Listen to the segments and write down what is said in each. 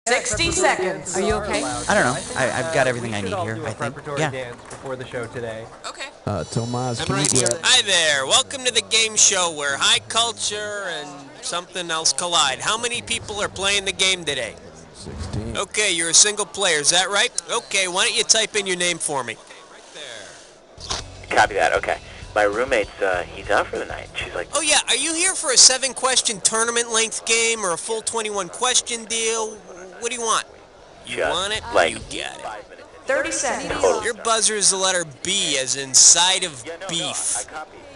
60 seconds. Are you okay? I don't know. I've got everything I need here, I think. Yeah. Dance before the show today. Okay. Tomas, I'm can right you here. get... Hi there. Welcome to the game show where high culture and something else collide. How many people are playing the game today? 16. Okay, you're a single player. Is that right? Okay, why don't you type in your name for me? Right there. Copy that, okay. My roommate's, he's out for the night. She's like... Oh, yeah. Are you here for a 7-question tournament-length game or a full 21-question deal? What do you want? You want it? like, You got it. 30 seconds. Your buzzer is the letter B, as in side of beef.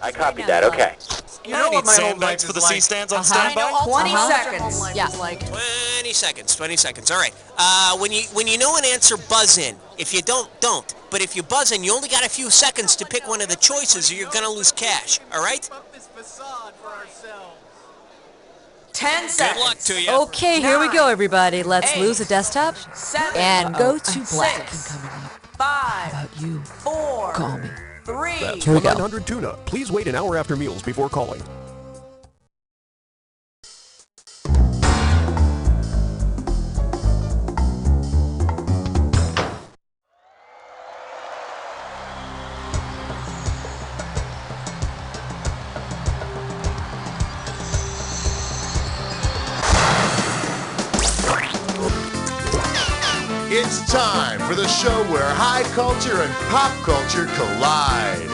I copied that, okay. You know what my home life for the is like. C-stands on standby? 20 seconds. Yeah. 20 seconds, 20 seconds. All right. When you know an answer, buzz in. If you don't. But if you buzz in, you only got a few seconds to pick one of the choices or you're going to lose cash. All right? 10 Good seconds. luck to you. Okay, here we go, everybody. Let's 8, lose a desktop 7, and go to 6, black. Coming up. 5, About you. 4, Call me. 3, Here we go. 900 tuna. Please wait an hour after meals before calling. It's time for the show where high culture and pop culture collide.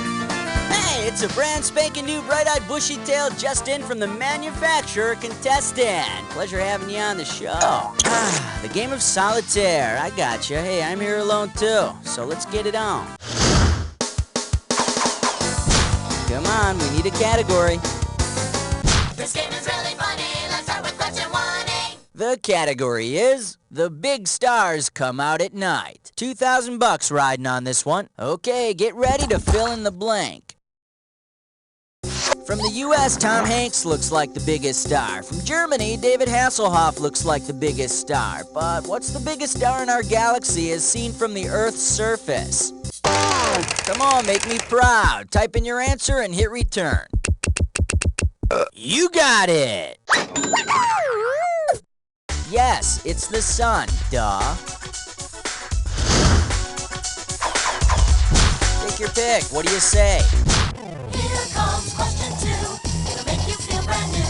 Hey, it's a brand spanking new bright-eyed bushy-tailed just in from the manufacturer contestant. Pleasure having you on the show. The game of solitaire. I gotcha. Hey, I'm here alone too, so let's get it on. Come on, we need a category. This game is really funny. Let's start with question 1A. The category is the big stars come out at night. $2,000 riding on this one. Okay, get ready to fill in the blank. From the U.S., Tom Hanks looks like the biggest star. From Germany, David Hasselhoff looks like the biggest star. But what's the biggest star in our galaxy as seen from the Earth's surface? Come on, make me proud. Type in your answer and hit return. You got it! Yes, it's the sun, duh. Take your pick. What do you say? Here comes question 2. It'll make you feel brand new.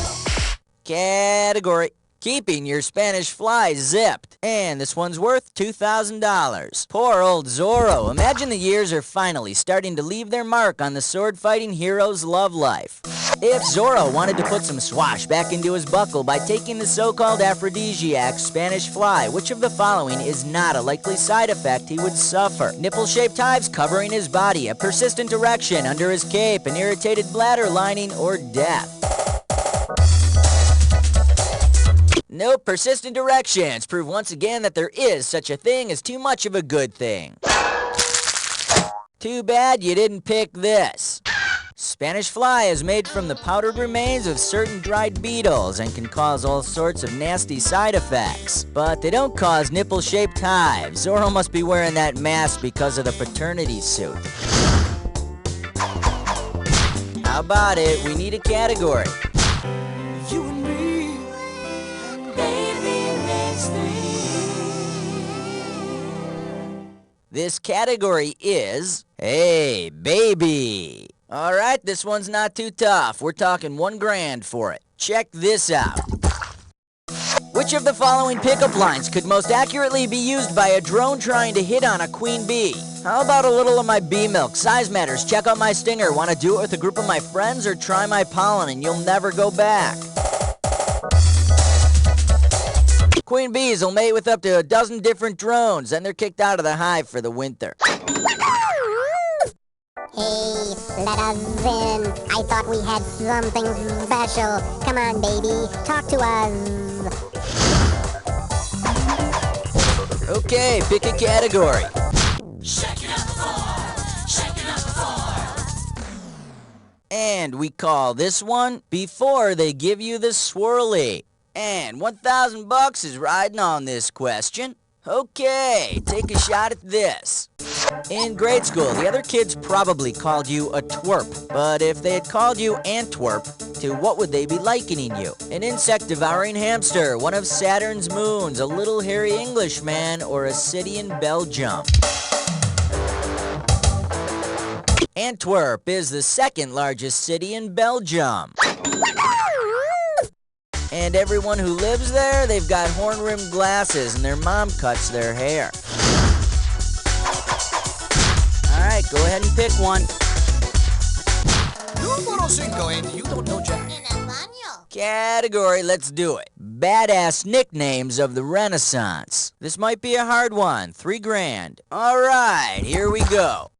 Category. Keeping your Spanish fly zipped. And this one's worth $2,000. Poor old Zorro. Imagine the years are finally starting to leave their mark on the sword-fighting hero's love life. If Zorro wanted to put some swash back into his buckle by taking the so-called aphrodisiac Spanish fly, which of the following is not a likely side effect he would suffer? Nipple-shaped hives covering his body, a persistent erection under his cape, an irritated bladder lining, or death. Nope, persistent erections prove once again that there is such a thing as too much of a good thing. Too bad you didn't pick this. Spanish fly is made from the powdered remains of certain dried beetles and can cause all sorts of nasty side effects. But they don't cause nipple-shaped hives. Zorro must be wearing that mask because of the paternity suit. How about it? We need a category. You and me, baby, makes This category is, hey, baby. All right, this one's not too tough. We're talking $1,000 for it. Check this out. Which of the following pickup lines could most accurately be used by a drone trying to hit on a queen bee? How about a little of my bee milk? Size matters. Check out my stinger. Want to do it with a group of my friends or try my pollen and you'll never go back? Queen bees will mate with up to a dozen different drones, then they're kicked out of the hive for the winter. Hey, let us in. I thought we had something special. Come on, baby. Talk to us. Okay, pick a category. Shake it up before. Shake it up before. And we call this one Before They Give You the Swirly. And $1,000 is riding on this question. Okay, take a shot at this. In grade school, the other kids probably called you a twerp. But if they had called you Antwerp, to what would they be likening you? An insect-devouring hamster, one of Saturn's moons, a little hairy Englishman, or a city in Belgium? Antwerp is the second largest city in Belgium. And everyone who lives there, they've got horn-rimmed glasses and their mom cuts their hair. Alright, go ahead and pick one. Numero 5, and you don't know Jack. Category, let's do it. Badass nicknames of the Renaissance. This might be a hard one. $3,000. Alright, here we go.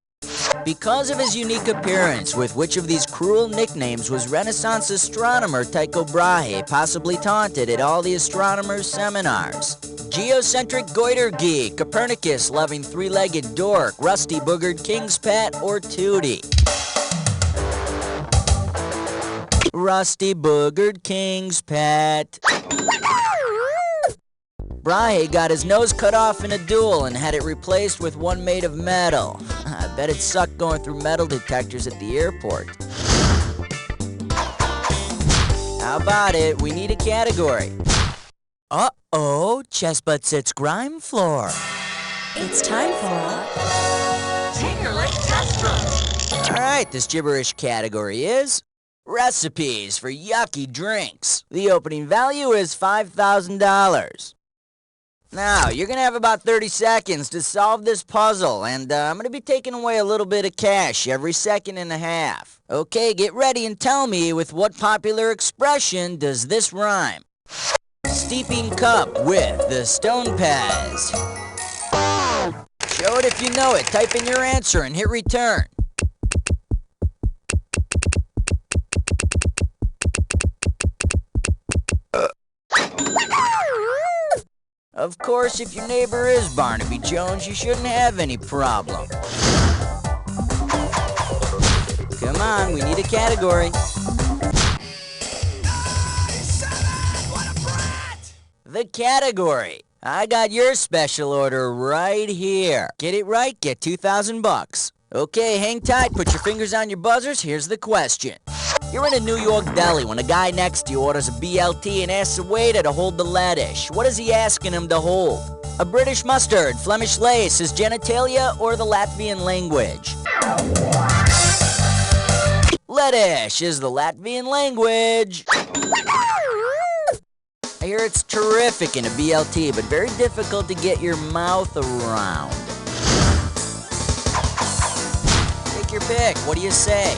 Because of his unique appearance, with which of these cruel nicknames was Renaissance astronomer Tycho Brahe possibly taunted at all the astronomers' seminars? Geocentric goiter geek, Copernicus loving three-legged dork, rusty boogered king's pet, or Tootie? Rusty boogered king's pet. Brahe got his nose cut off in a duel and had it replaced with one made of metal. I bet it sucked going through metal detectors at the airport. How about it? We need a category. Uh-oh, Chestbutt Sits Grime Floor. It's time for Tinkerlick Test Run. Alright, this gibberish category is recipes for yucky drinks. The opening value is $5,000. Now, you're going to have about 30 seconds to solve this puzzle, and I'm going to be taking away a little bit of cash every second and a half. Okay, get ready and tell me with what popular expression does this rhyme? Steeping cup with the stone pez. Show it if you know it. Type in your answer and hit return. Of course, if your neighbor is Barnaby Jones, you shouldn't have any problem. Come on, we need a category. The category. I got your special order right here. Get it right, get $2,000. Okay, hang tight, put your fingers on your buzzers. Here's the question. You're in a New York deli when a guy next to you orders a BLT and asks the waiter to hold the lettuce. What is he asking him to hold? A British mustard, Flemish lace, his genitalia, or the Latvian language? Lettuce is the Latvian language. I hear it's terrific in a BLT, but very difficult to get your mouth around. Take your pick. What do you say?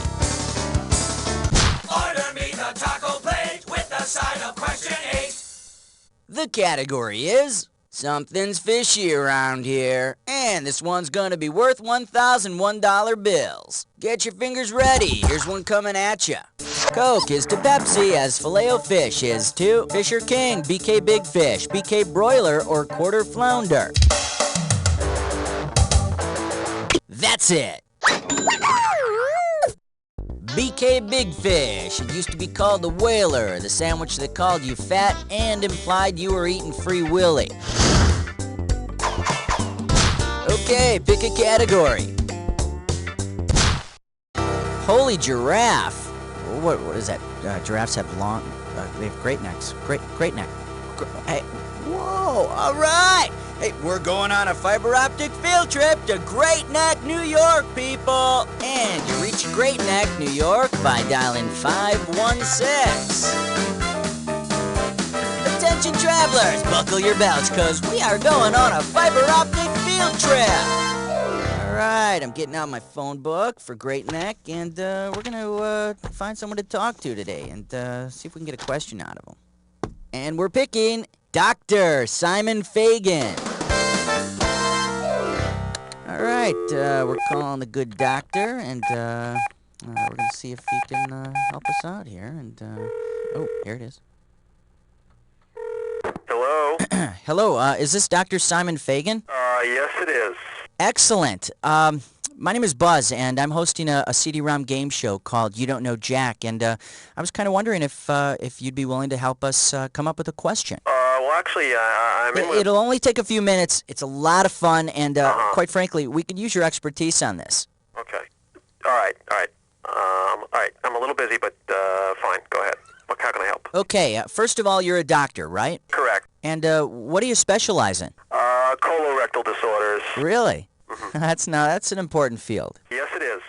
Order me the taco plate with the side of question 8. The category is something's fishy around here, and this one's gonna be worth $1,001 bills. Get your fingers ready. Here's one coming at ya. Coke is to Pepsi as Filet-O-Fish is to Fisher King, BK Big Fish, BK Broiler, or Quarter Flounder. That's it. BK Big Fish. It used to be called the Whaler, the sandwich that called you fat and implied you were eating Free Willy. Okay, pick a category. Holy giraffe. What is that? Giraffes have long, they have great necks. Great neck. Hey, whoa, all right. Hey, we're going on a fiber optic field trip to Great Neck, New York, people. And you reach Great Neck, New York by dialing 516. Attention travelers, buckle your belts, cause we are going on a fiber optic field trip. All right, I'm getting out my phone book for Great Neck, and we're gonna find someone to talk to today and see if we can get a question out of them. And we're picking Dr. Simon Fagan. All right, we're calling the good doctor, and we're going to see if he can help us out here. And oh, here it is. Hello? Hello, is this Dr. Simon Fagan? Yes it is. Excellent. My name is Buzz, and I'm hosting a CD-ROM game show called You Don't Know Jack, and I was kind of wondering if you'd be willing to help us come up with a question. Well, actually, I'm in with... It'll only take a few minutes. It's a lot of fun, and quite frankly, we could use your expertise on this. Okay. All right. I'm a little busy, but fine. Go ahead. How can I help? Okay, first of all, you're a doctor, right? Correct. And what do you specialize in? Colorectal disorders. Really? That's an important field. Yes, it is.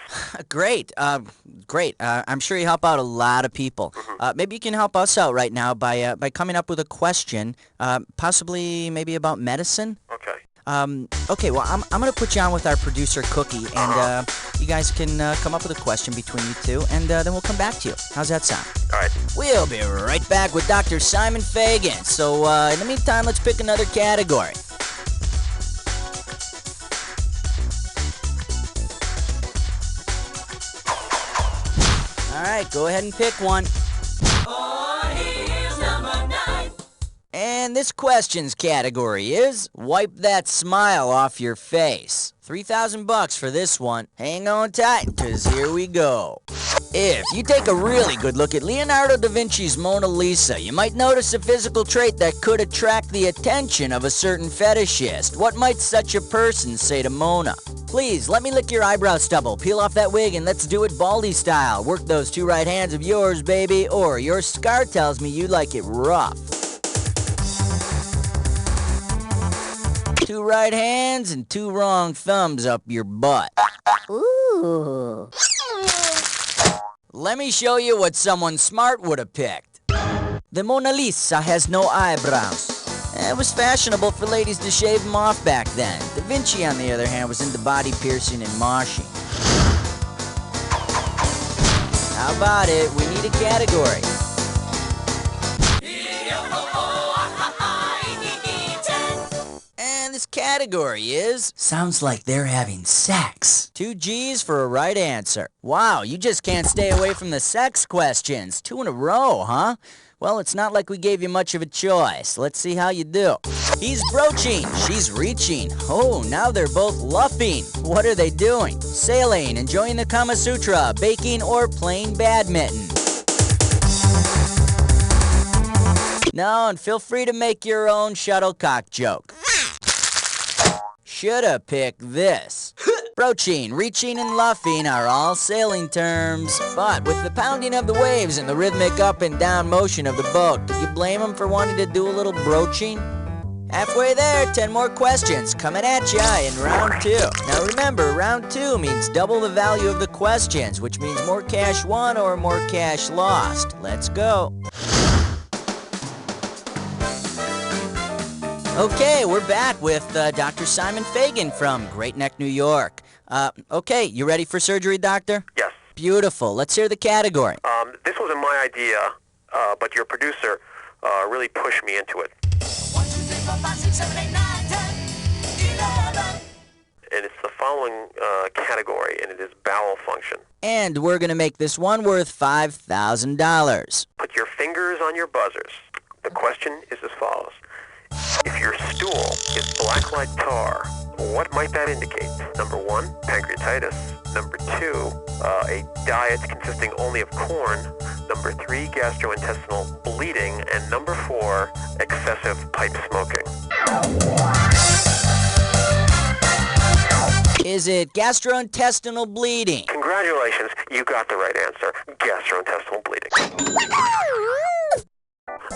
Great. I'm sure you help out a lot of people. Maybe you can help us out right now by coming up with a question, possibly maybe about medicine. Okay. Okay, well, I'm going to put you on with our producer, Cookie, and you guys can come up with a question between you two, and then we'll come back to you. How's that sound? All right. We'll be right back with Dr. Simon Fagan. So, in the meantime, let's pick another category. All right, go ahead and pick one. Oh, here's number 9. And this questions category is wipe that smile off your face. $3,000 for this one. Hang on tight, 'cause here we go. If you take a really good look at Leonardo da Vinci's Mona Lisa, you might notice a physical trait that could attract the attention of a certain fetishist. What might such a person say to Mona? Please, let me lick your eyebrow stubble, peel off that wig, and let's do it Baldy style. Work those 2 right hands of yours, baby, or your scar tells me you like it rough. 2 right hands and 2 wrong thumbs up your butt. Ooh. Let me show you what someone smart would have picked. The Mona Lisa has no eyebrows. It was fashionable for ladies to shave them off back then. Da Vinci, on the other hand, was into body piercing and moshing. How about it? We need a category. And this category is... sounds like they're having sex. 2 G's for a right answer. Wow, you just can't stay away from the sex questions. 2 in a row, huh? Well, it's not like we gave you much of a choice. Let's see how you do. He's broaching. She's reaching. Oh, now they're both luffing. What are they doing? Sailing, enjoying the Kama Sutra, baking, or playing badminton. No, and feel free to make your own shuttlecock joke. Shoulda picked this. Broaching, reaching, and luffing are all sailing terms. But with the pounding of the waves and the rhythmic up and down motion of the boat, do you blame them for wanting to do a little broaching? Halfway there, 10 more questions coming at ya in round 2. Now remember, round 2 means double the value of the questions, which means more cash won or more cash lost. Let's go. Okay, we're back with Dr. Simon Fagan from Great Neck, New York. Okay, you ready for surgery, doctor? Yes. Beautiful. Let's hear the category. This wasn't my idea, but your producer really pushed me into it. 1, 2, 3, 4, 5, 6, 7, 8, 9, 10, 11. And it's the following category, and it is bowel function. And we're going to make this one worth $5,000. Put your fingers on your buzzers. The question is as follows. If your stool is black-like tar, what might that indicate? Number 1, pancreatitis. Number 2, a diet consisting only of corn. Number 3, gastrointestinal bleeding. And number 4, excessive pipe smoking. Is it gastrointestinal bleeding? Congratulations, you got the right answer. Gastrointestinal bleeding.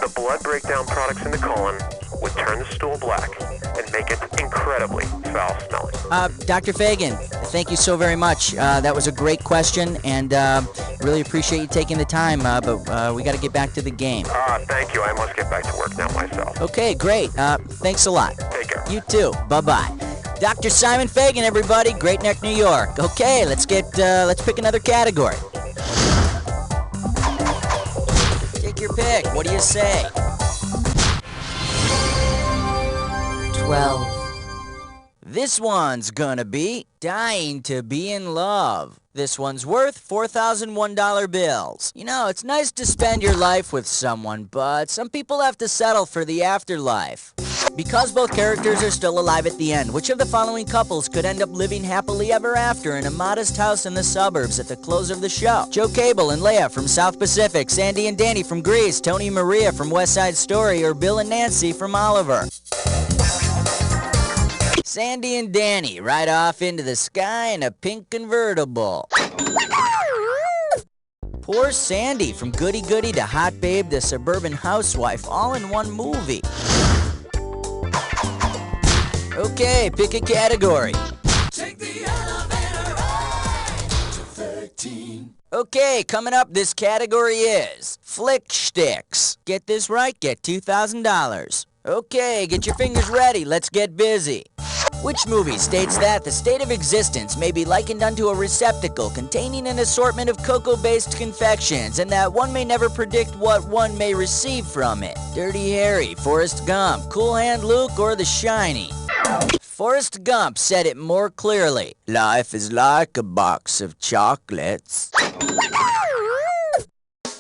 The blood breakdown products in the colon would turn the stool black and make it incredibly foul-smelling. Dr. Fagan, thank you so very much. That was a great question, and really appreciate you taking the time, but we got to get back to the game. Thank you. I must get back to work now myself. Okay, great. Thanks a lot. Take care. You too. Bye-bye. Dr. Simon Fagan, everybody, Great Neck, New York. Okay, let's pick another category. Take your pick. What do you say? 12. This one's gonna be dying to be in love. This one's worth $4,001 bills. You know, it's nice to spend your life with someone, but some people have to settle for the afterlife. Because both characters are still alive at the end, which of the following couples could end up living happily ever after in a modest house in the suburbs at the close of the show? Joe Cable and Leia from South Pacific, Sandy and Danny from Grease, Tony and Maria from West Side Story, or Bill and Nancy from Oliver? Sandy and Danny ride off into the sky in a pink convertible. Poor Sandy, from goody goody to hot babe to suburban housewife, all in one movie. Okay, pick a category. Take the elevator ride to 13. Okay, coming up, this category is Flick Sticks. Get this right, get $2,000. Okay, get your fingers ready, let's get busy. Which movie states that the state of existence may be likened unto a receptacle containing an assortment of cocoa-based confections, and that one may never predict what one may receive from it? Dirty Harry, Forrest Gump, Cool Hand Luke, or The Shining? Forrest Gump said it more clearly. Life is like a box of chocolates.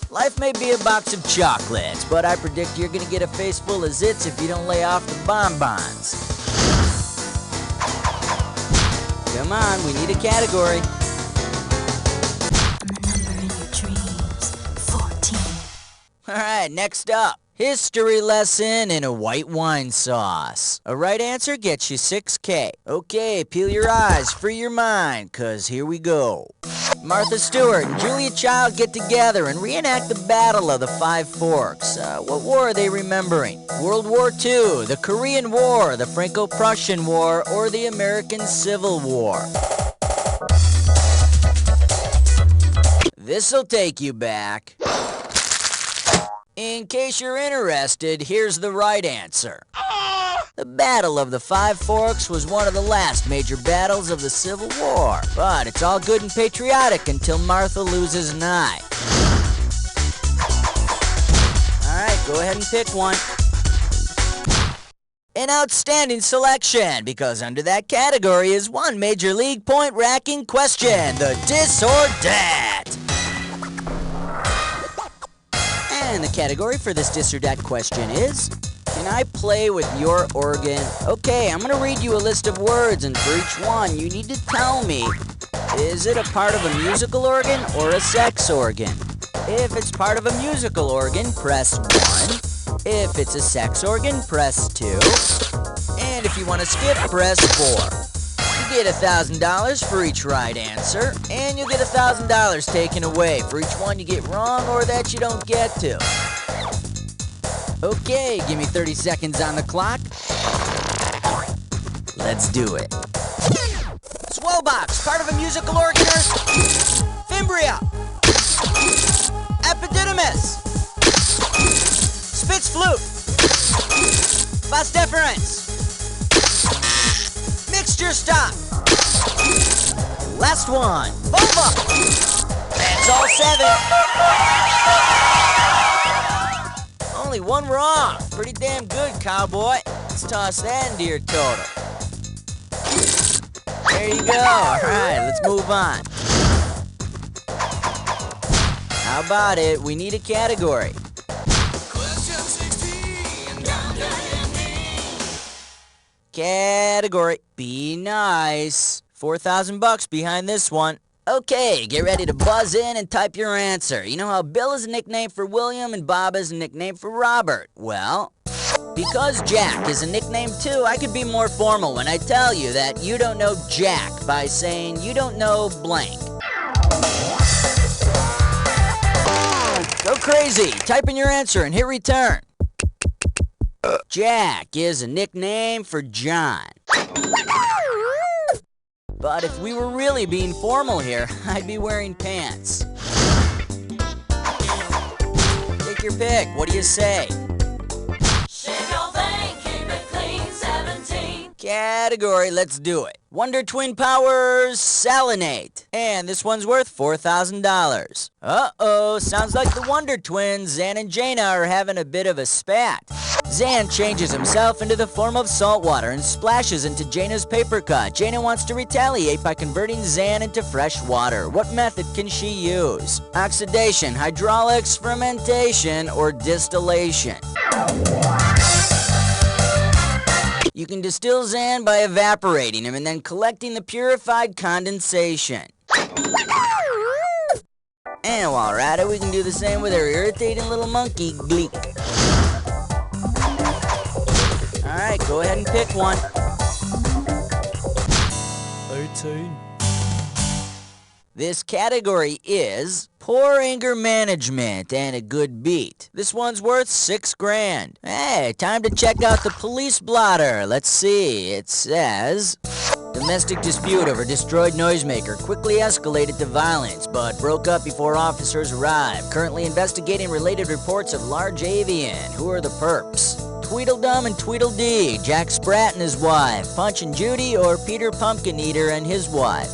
Life may be a box of chocolates, but I predict you're gonna get a face full of zits if you don't lay off the bonbons. Come on, we need a category. And the number in your dreams, 14. Alright, next up. History lesson in a white wine sauce. A right answer gets you $6K. Okay, peel your eyes, free your mind, cause here we go. Martha Stewart and Julia Child get together and reenact the Battle of the Five Forks. What war are they remembering? World War II, the Korean War, the Franco-Prussian War, or the American Civil War? This'll take you back. In case you're interested, here's the right answer. The Battle of the Five Forks was one of the last major battles of the Civil War, but it's all good and patriotic until Martha loses an eye. Alright, go ahead and pick one. An outstanding selection, because under that category is one major league point-racking question, the Dis or Dat. And the category for this Dis or Dat question is, can I play with your organ? Okay, I'm going to read you a list of words, and for each one, you need to tell me, is it a part of a musical organ or a sex organ? If it's part of a musical organ, press 1. If it's a sex organ, press 2. And if you want to skip, press 4. You get $1,000 for each right answer, and you'll get $1,000 taken away for each one you get wrong or that you don't get to. Okay, give me 30 seconds on the clock. Let's do it. Swell box, part of a musical organ or fimbria. Epididymis. Spitz flute. Vas deferens. Mixture stop. Last one. Vulva. That's all 7. Only one wrong. Pretty damn good, cowboy. Let's toss that into your total. There you go. Alright, let's move on. How about it? We need a category. Question 16. Category. Be nice. $4,000 behind this one. Okay, get ready to buzz in and type your answer. You know how Bill is a nickname for William and Bob is a nickname for Robert? Well, because Jack is a nickname too, I could be more formal when I tell you that you don't know Jack by saying you don't know blank. Go crazy, type in your answer and hit return. Jack is a nickname for John. But if we were really being formal here, I'd be wearing pants. Take your pick. What do you say? Shave your thing, keep it clean, 17. Category, let's do it. Wonder Twin Powers Salinate. And this one's worth $4,000. Uh-oh, sounds like the Wonder Twins, Zan and Jaina, are having a bit of a spat. Zan changes himself into the form of salt water and splashes into Jaina's paper cut. Jaina wants to retaliate by converting Zan into fresh water. What method can she use? Oxidation, hydraulics, fermentation, or distillation? You can distill Zan by evaporating him and then collecting the purified condensation. And while we're at it, we can do the same with our irritating little monkey, Gleek. Alright, go ahead and pick one. 18. This category is poor anger management and a good beat. This one's worth $6,000. Hey, time to check out the police blotter. Let's see. It says, domestic dispute over destroyed noisemaker quickly escalated to violence, but broke up before officers arrived. Currently investigating related reports of large avian. Who are the perps? Tweedledum and Tweedledee, Jack Sprat and his wife, Punch and Judy, or Peter Pumpkin Eater and his wife.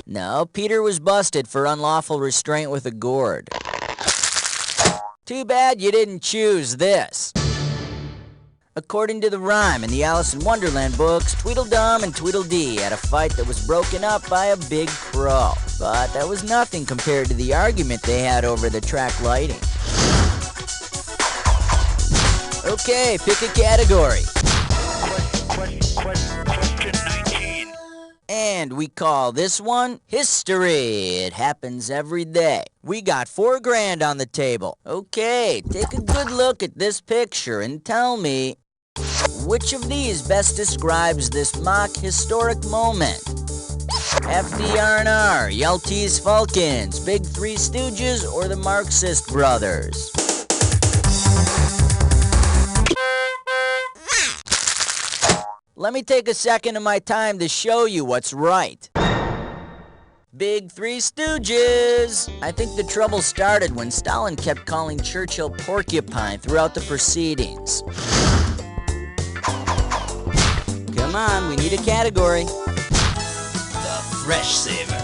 No, Peter was busted for unlawful restraint with a gourd. Too bad you didn't choose this. According to the rhyme in the Alice in Wonderland books, Tweedledum and Tweedledee had a fight that was broken up by a big crow. But that was nothing compared to the argument they had over the track lighting. Okay, pick a category. Question 19. And we call this one History. It happens every day. We got $4,000 on the table. Okay, take a good look at this picture and tell me which of these best describes this mock historic moment. FDR&R, Yelties Falcons, Big Three Stooges, or the Marxist Brothers? Let me take a second of my time to show you what's right. Big Three Stooges! I think the trouble started when Stalin kept calling Churchill porcupine throughout the proceedings. Come on, we need a category. The Fresh Saver.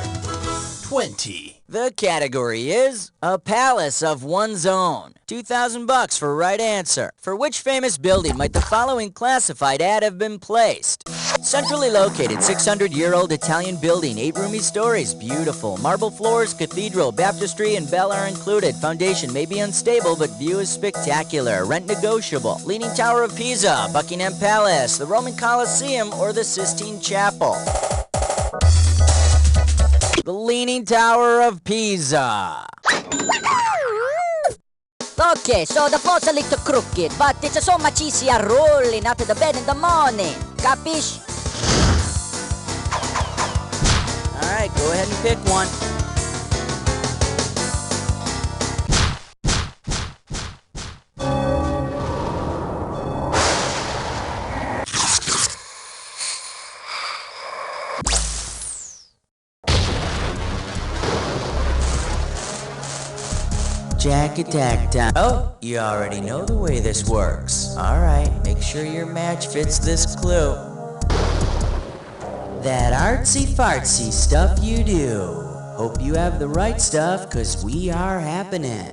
20. The category is a palace of one's own. $2,000 for right answer. For which famous building might the following classified ad have been placed? Centrally located 600-year-old Italian building, 8 roomy stories, beautiful. Marble floors, cathedral, baptistry, and bell are included. Foundation may be unstable, but view is spectacular. Rent negotiable. Leaning Tower of Pisa, Buckingham Palace, the Roman Colosseum, or the Sistine Chapel. The Leaning Tower of Pisa. Okay, so the floor's a little crooked, but it's so much easier rolling out of the bed in the morning. Capish? Alright, go ahead and pick one. Jack attack time. Oh, you already know the way this works. Alright, make sure your match fits this clue. That artsy-fartsy stuff you do. Hope you have the right stuff, 'cause we are happening.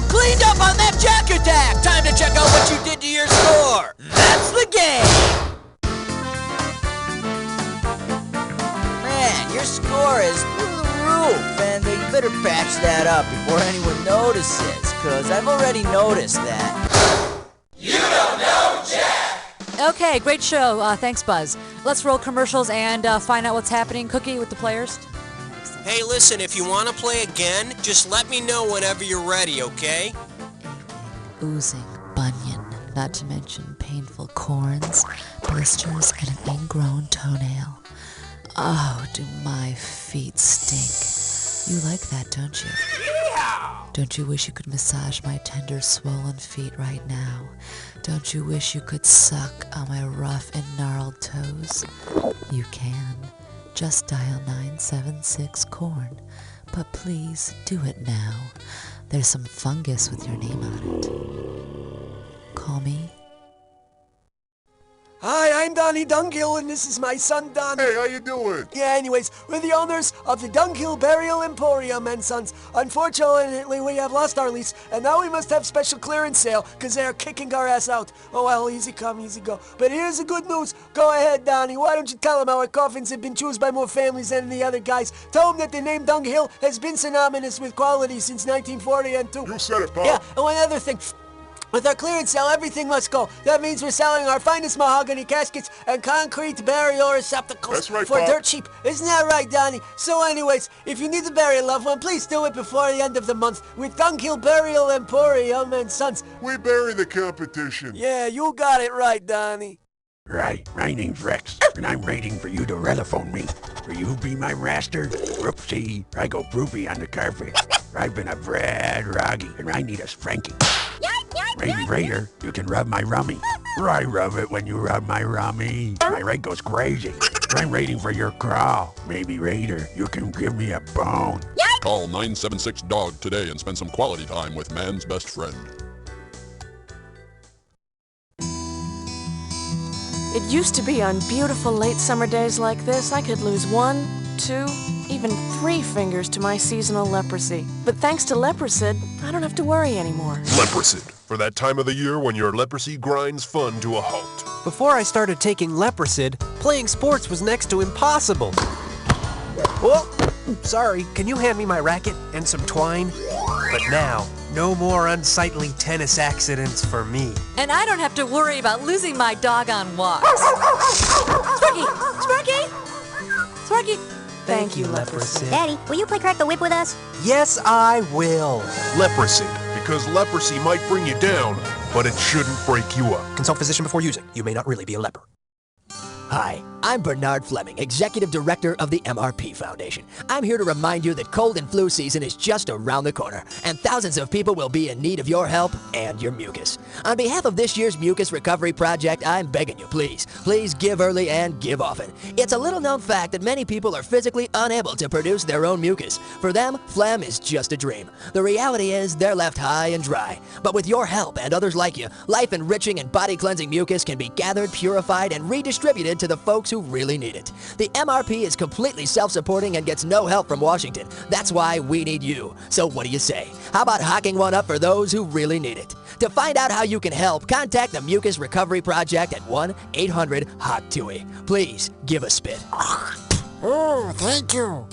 Cleaned up on that Jack attack! Time to check out what you did to your score! That's the game! is through the roof, and you better patch that up before anyone notices, because I've already noticed that. You don't know Jack! Okay, great show. Thanks, Buzz. Let's roll commercials and find out what's happening, Cookie, with the players. Hey, listen, if you want to play again, just let me know whenever you're ready, okay? Oozing bunion, not to mention painful corns, blisters, and an ingrown toenail. Oh, do my feet stink. You like that, don't you? Yeah! Don't you wish you could massage my tender, swollen feet right now? Don't you wish you could suck on my rough and gnarled toes? You can. Just dial 976-CORN. But please, do it now. There's some fungus with your name on it. Call me. Hi, I'm Donnie Dunghill, and this is my son, Don. Hey, how you doing? Yeah, anyways, we're the owners of the Dunghill Burial Emporium and Sons. Unfortunately, we have lost our lease, and now we must have special clearance sale, because they're kicking our ass out. Oh, well, easy come, easy go. But here's the good news. Go ahead, Donnie. Why don't you tell them how our coffins have been chosen by more families than the other guys? Tell them that the name Dunghill has been synonymous with quality since 1940 and 2. You said it, Pop. Yeah, and one other thing. With our clearance sale, everything must go. That means we're selling our finest mahogany caskets and concrete burial receptacles. That's right, for Pop. dirt cheap. Isn't that right, Donnie? So anyways, if you need to bury a loved one, please do it before the end of the month with Dunghill Burial Emporium and Sons. We bury the competition. Yeah, you got it right, Donnie. Right, my name's Rex, and I'm waiting for you to telephone me. Will you be my master? Whoopsie, I go poopy on the carpet. I've been a bad roggy, and I need a spanking. Maybe Raider, you can rub my rummy. I rub it when you rub my rummy. My leg goes crazy. I'm waiting for your call. Maybe Raider, you can give me a bone. Call 976-DOG today and spend some quality time with man's best friend. It used to be on beautiful late summer days like this, I could lose 1, 2, even 3 fingers to my seasonal leprosy. But thanks to Leprocid, I don't have to worry anymore. Leprocid, for that time of the year when your leprosy grinds fun to a halt. Before I started taking Leprocid, playing sports was next to impossible. Oh, sorry, can you hand me my racket and some twine? But now, no more unsightly tennis accidents for me. And I don't have to worry about losing my dog on walks. Sparky! Sparky! Sparky! Thank you, Leprocid. Daddy, will you play Crack the Whip with us? Yes, I will. Leprocid, because leprosy might bring you down, but it shouldn't break you up. Consult physician before using. You may not really be a leper. Hi, I'm Bernard Fleming, Executive Director of the MRP Foundation. I'm here to remind you that cold and flu season is just around the corner, and thousands of people will be in need of your help and your mucus. On behalf of this year's Mucus Recovery Project, I'm begging you, please give early and give often. It's a little-known fact that many people are physically unable to produce their own mucus. For them, phlegm is just a dream. The reality is they're left high and dry. But with your help and others like you, life-enriching and body-cleansing mucus can be gathered, purified, and redistributed to the folks who really need it. The MRP is completely self-supporting and gets no help from Washington. That's why we need you. So what do you say? How about hocking one up for those who really need it? To find out how you can help, contact the Mucus Recovery Project at 1-800-HOT-TUI. Please give a spit. Oh, thank you.